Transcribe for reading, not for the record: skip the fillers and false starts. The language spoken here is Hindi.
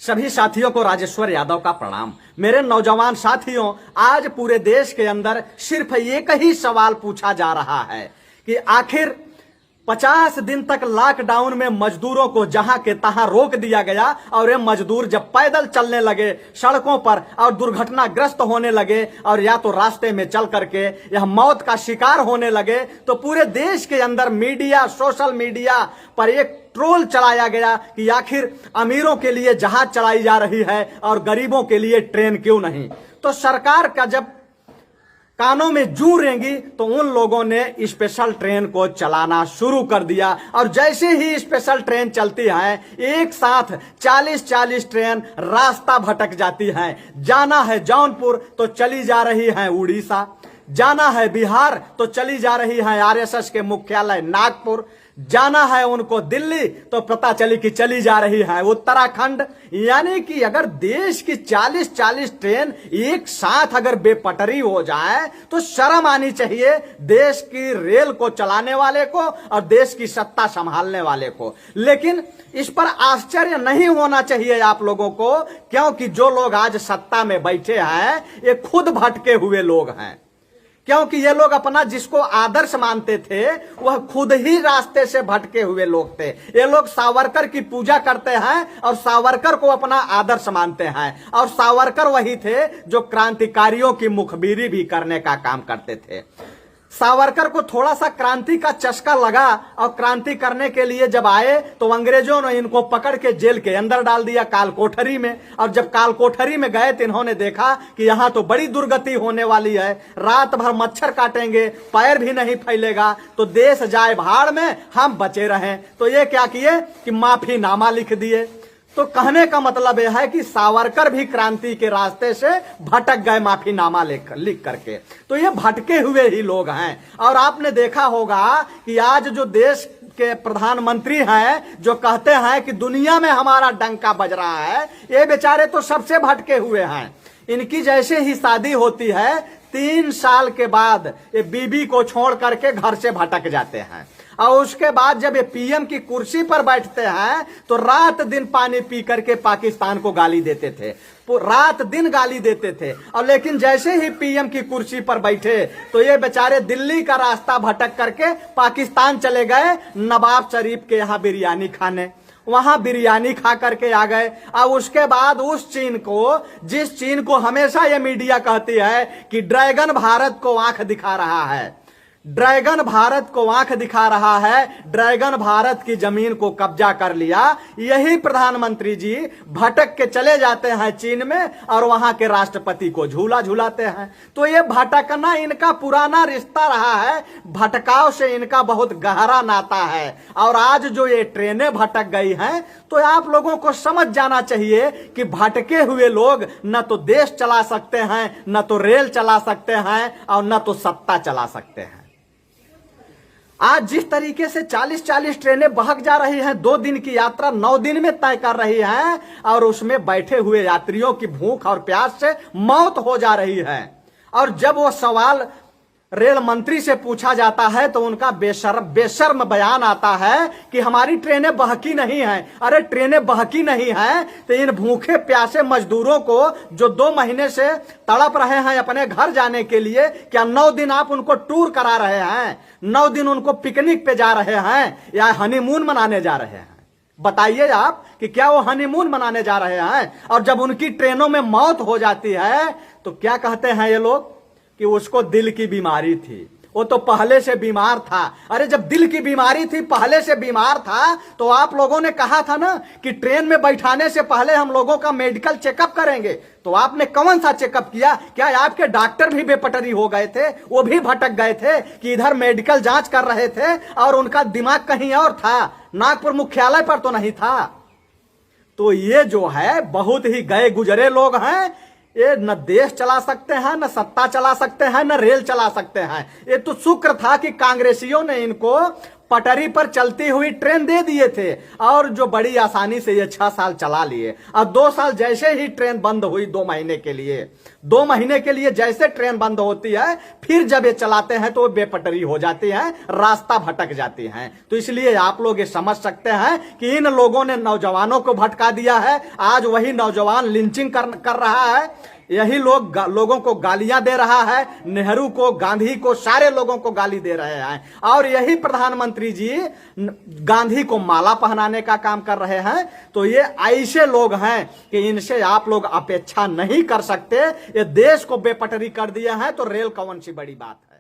सभी साथियों को राजेश्वर यादव का प्रणाम। मेरे नौजवान साथियों, आज पूरे देश के अंदर सिर्फ एक ही सवाल पूछा जा रहा है कि आखिर 50 दिन तक लॉकडाउन में मजदूरों को जहां के तहां रोक दिया गया और ये मजदूर जब पैदल चलने लगे सड़कों पर और दुर्घटनाग्रस्त होने लगे और या तो रास्ते में चल करके यह मौत का शिकार होने लगे, तो पूरे देश के अंदर मीडिया, सोशल मीडिया पर एक ट्रोल चलाया गया कि आखिर अमीरों के लिए जहाज चलाई जा रही है और गरीबों के लिए ट्रेन क्यों नहीं। तो सरकार का जब कानों में जू रेंगी तो उन लोगों ने स्पेशल ट्रेन को चलाना शुरू कर दिया और जैसे ही स्पेशल ट्रेन चलती है एक साथ 40-40 ट्रेन रास्ता भटक जाती हैं। जाना है जौनपुर तो चली जा रही है उड़ीसा, जाना है बिहार तो चली जा रही है आरएसएस के मुख्यालय नागपुर, जाना है उनको दिल्ली तो पता चली कि चली जा रही है उत्तराखंड। यानी कि अगर देश की 40-40 ट्रेन एक साथ अगर बेपटरी हो जाए तो शर्म आनी चाहिए देश की रेल को चलाने वाले को और देश की सत्ता संभालने वाले को। लेकिन इस पर आश्चर्य नहीं होना चाहिए आप लोगों को, क्योंकि जो लोग आज सत्ता में बैठे हैं ये खुद भटके हुए लोग हैं। क्योंकि ये लोग अपना जिसको आदर्श मानते थे वह खुद ही रास्ते से भटके हुए लोग थे। ये लोग सावरकर की पूजा करते हैं और सावरकर को अपना आदर्श मानते हैं, और सावरकर वही थे जो क्रांतिकारियों की मुखबिरी भी करने का काम करते थे। सावरकर को थोड़ा सा क्रांति का चस्का लगा और क्रांति करने के लिए जब आए तो अंग्रेजों ने इनको पकड़ के जेल के अंदर डाल दिया, काल कोठरी में। और जब काल कोठरी में गए तो इन्होंने देखा कि यहां तो बड़ी दुर्गति होने वाली है, रात भर मच्छर काटेंगे, पैर भी नहीं फैलेगा, तो देश जाए भाड़ में, हम बचे रहें। तो ये क्या किए कि माफीनामा लिख दिए। तो कहने का मतलब यह है कि सावरकर भी क्रांति के रास्ते से भटक गए माफीनामा लिख करके। तो ये भटके हुए ही लोग हैं। और आपने देखा होगा कि आज जो देश के प्रधानमंत्री हैं जो कहते हैं कि दुनिया में हमारा डंका बज रहा है, ये बेचारे तो सबसे भटके हुए हैं। इनकी जैसे ही शादी होती है 3 साल के बाद ये बीबी को छोड़ करके घर से भटक जाते हैं, और उसके बाद जब ये पीएम की कुर्सी पर बैठते हैं तो रात दिन पानी पी करके पाकिस्तान को गाली देते थे, रात दिन गाली देते थे। और लेकिन जैसे ही पीएम की कुर्सी पर बैठे तो ये बेचारे दिल्ली का रास्ता भटक करके पाकिस्तान चले गए नवाब शरीफ के यहाँ बिरयानी खाने, वहां बिरयानी खा करके आ गए। और उसके बाद उस चीन को, जिस चीन को हमेशा ये मीडिया कहती है कि ड्रैगन भारत को आंख दिखा रहा है, ड्रैगन भारत को आंख दिखा रहा है, ड्रैगन भारत की जमीन को कब्जा कर लिया, यही प्रधानमंत्री जी भटक के चले जाते हैं चीन में और वहां के राष्ट्रपति को झूला झूलाते हैं। तो ये भटकना इनका पुराना रिश्ता रहा है, भटकाव से इनका बहुत गहरा नाता है। और आज जो ये ट्रेनें भटक गई हैं तो आप लोगों को समझ जाना चाहिए कि भटके हुए लोग न तो देश चला सकते हैं, न तो रेल चला सकते हैं और न तो सत्ता चला सकते हैं। आज जिस तरीके से 40-40 ट्रेनें बहक जा रही हैं, 2 दिन की यात्रा 9 दिन में तय कर रही हैं, और उसमें बैठे हुए यात्रियों की भूख और प्यास से मौत हो जा रही है। और जब वो सवाल रेल मंत्री से पूछा जाता है तो उनका बेशर्म बयान आता है कि हमारी ट्रेनें बहकी नहीं हैं। अरे ट्रेनें बहकी नहीं हैं तो इन भूखे प्यासे मजदूरों को जो 2 महीने से तड़प रहे हैं अपने घर जाने के लिए, क्या 9 दिन आप उनको टूर करा रहे हैं? 9 दिन उनको पिकनिक पे जा रहे हैं या हनीमून मनाने जा रहे हैं? बताइए आप कि क्या वो हनीमून मनाने जा रहे हैं? और जब उनकी ट्रेनों में मौत हो जाती है तो क्या कहते हैं ये लोग कि उसको दिल की बीमारी थी, वो तो पहले से बीमार था। अरे जब दिल की बीमारी थी, पहले से बीमार था, तो आप लोगों ने कहा था ना कि ट्रेन में बैठाने से पहले हम लोगों का मेडिकल चेकअप करेंगे। तो आपने कौन सा चेकअप किया? क्या आपके डॉक्टर भी बेपटरी हो गए थे? वो भी भटक गए थे कि इधर मेडिकल जांच कर रहे थे और उनका दिमाग कहीं और था, नागपुर मुख्यालय पर तो नहीं था। तो ये जो है बहुत ही गए गुजरे लोग हैं। ये न देश चला सकते हैं, न सत्ता चला सकते हैं, न रेल चला सकते हैं। ये तो शुक्र था कि कांग्रेसियों ने इनको पटरी पर चलती हुई ट्रेन दे दिए थे और जो बड़ी आसानी से ये 6 साल चला लिए। अब 2 साल जैसे ही ट्रेन बंद हुई 2 महीने के लिए, 2 महीने के लिए जैसे ट्रेन बंद होती है, फिर जब ये चलाते हैं तो वो बेपटरी हो जाती है, रास्ता भटक जाती हैं। तो इसलिए आप लोग ये समझ सकते हैं कि इन लोगों ने नौजवानों को भटका दिया है। आज वही नौजवान लिंचिंग कर रहा है, यही लोगों को गालियां दे रहा है, नेहरू को, गांधी को, सारे लोगों को गाली दे रहे हैं। और यही प्रधानमंत्री जी गांधी को माला पहनाने का काम कर रहे हैं। तो ये ऐसे लोग हैं कि इनसे आप लोग अपेक्षा नहीं कर सकते। ये देश को बेपटरी कर दिए हैं तो रेल कौन सी बड़ी बात है।